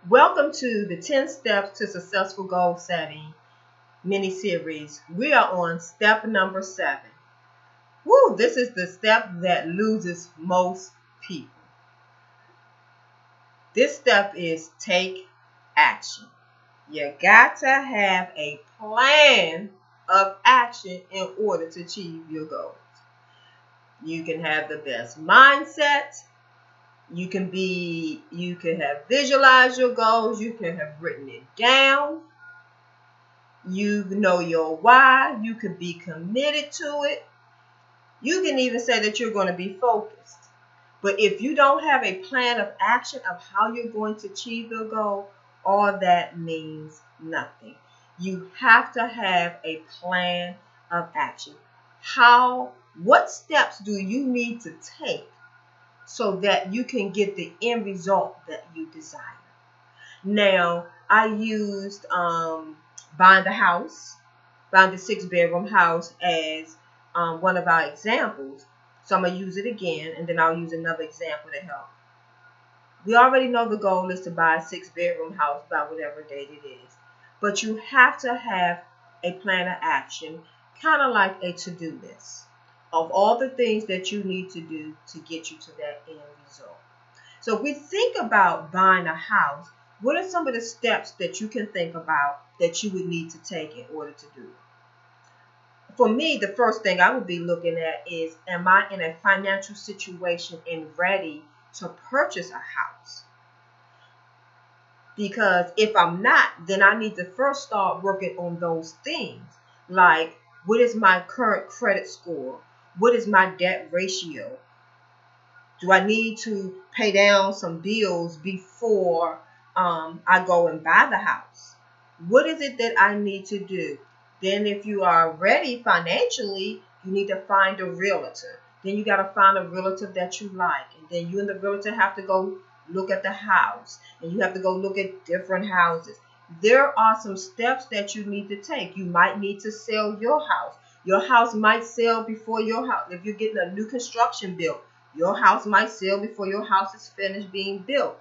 Welcome to the 10 Steps to Successful Goal Setting mini-series. We are on step number 7. Woo, this is the step that loses most people. This step is take action. You got to have a plan of action in order to achieve your goals. You can have the best mindset. You can have visualized your goals. You can have written it down. You know your why. You can be committed to it. You can even say that you're going to be focused. But if you don't have a plan of action of how you're going to achieve your goal, all that means nothing. You have to have a plan of action. What steps do you need to take so that you can get the end result that you desire? Now, I used buying the 6-bedroom house as one of our examples. So I'm going to use it again, and then I'll use another example to help. We already know the goal is to buy a 6-bedroom house by whatever date it is. But you have to have a plan of action, kind of like a to-do list of all the things that you need to do to get you to that end result. So if we think about buying a house, what are some of the steps that you can think about that you would need to take in order to do it? For me, the first thing I would be looking at is, am I in a financial situation and ready to purchase a house? Because if I'm not, then I need to first start working on those things. Like, what is my current credit score? What is my debt ratio? Do I need to pay down some bills before I go and buy the house? What is it that I need to do? Then if you are ready financially, you need to find a realtor. Then you got to find a realtor that you like. And then you and the realtor have to go look at the house. And you have to go look at different houses. There are some steps that you need to take. You might need to sell your house. Your house might sell before your house. If you're getting a new construction built, your house might sell before your house is finished being built.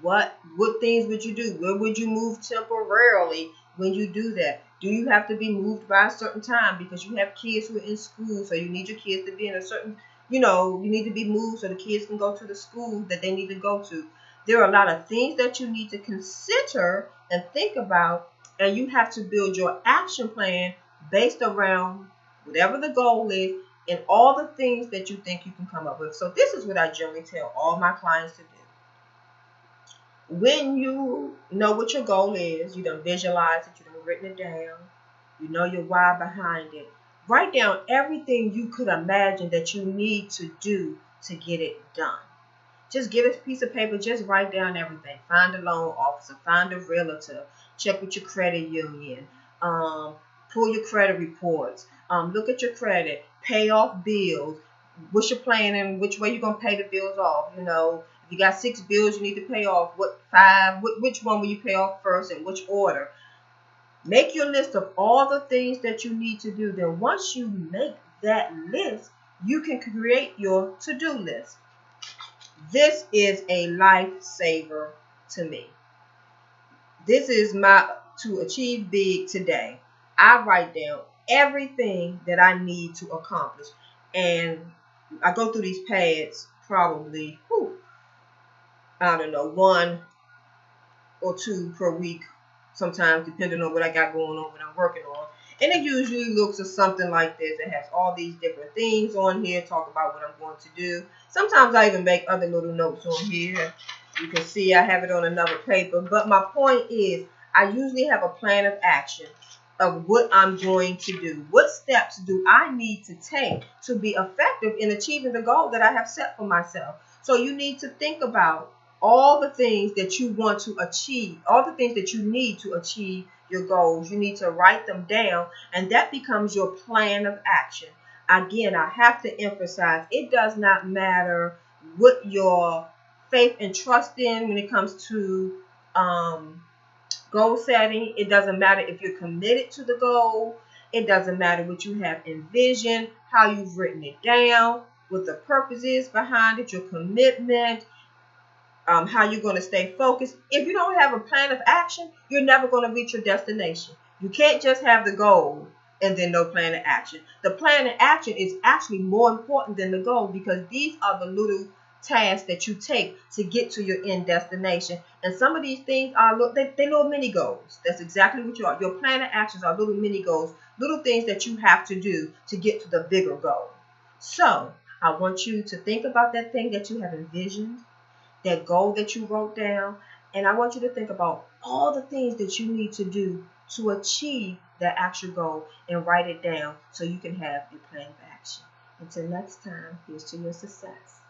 What things would you do? Where would you move temporarily when you do that? Do you have to be moved by a certain time because you have kids who are in school, so you need your kids to be in a certain, you need to be moved so the kids can go to the school that they need to go to. There are a lot of things that you need to consider and think about, and you have to build your action plan based around whatever the goal is and all the things that you think you can come up with. So this is what I generally tell all my clients to do. When you know what your goal is, you done visualized it, you done written it down, you know your why behind it. Write down everything you could imagine that you need to do to get it done. Just get a piece of paper, just write down everything. Find a loan officer, find a realtor, check with your credit union, pull your credit reports, look at your credit, pay off bills. What's your plan and which way you're going to pay the bills off? If you got 6 bills you need to pay off, which one will you pay off first and which order? Make your list of all the things that you need to do. Then once you make that list, you can create your to-do list. This is a lifesaver to me. This is to achieve big today. I write down everything that I need to accomplish. And I go through these pads probably, I don't know, 1 or 2 per week, sometimes depending on what I got going on, what I'm working on. And it usually looks at something like this. It has all these different things on here, talk about what I'm going to do. Sometimes I even make other little notes on here. You can see I have it on another paper. But my point is, I usually have a plan of action of what I'm going to do. What steps do I need to take to be effective in achieving the goal that I have set for myself? So you need to think about all the things that you want to achieve, all the things that you need to achieve your goals. You need to write them down, and that becomes your plan of action. Again, I have to emphasize, it does not matter what your faith and trust in when it comes to goal setting. It doesn't matter if you're committed to the goal. It doesn't matter what you have envisioned, how you've written it down, what the purpose is behind it, your commitment. how you're going to stay focused. If you don't have a plan of action, you're never going to reach your destination. You can't just have the goal and then no plan of action. The plan of action is actually more important than the goal, because these are the little tasks that you take to get to your end destination. And some of these things are they little mini goals. That's exactly what you are. Your plan of actions are little mini goals, little things that you have to do to get to the bigger goal. So I want you to think about that thing that you have envisioned, that goal that you wrote down, and I want you to think about all the things that you need to do to achieve that actual goal, and write it down so you can have a plan of action. Until next time, here's to your success.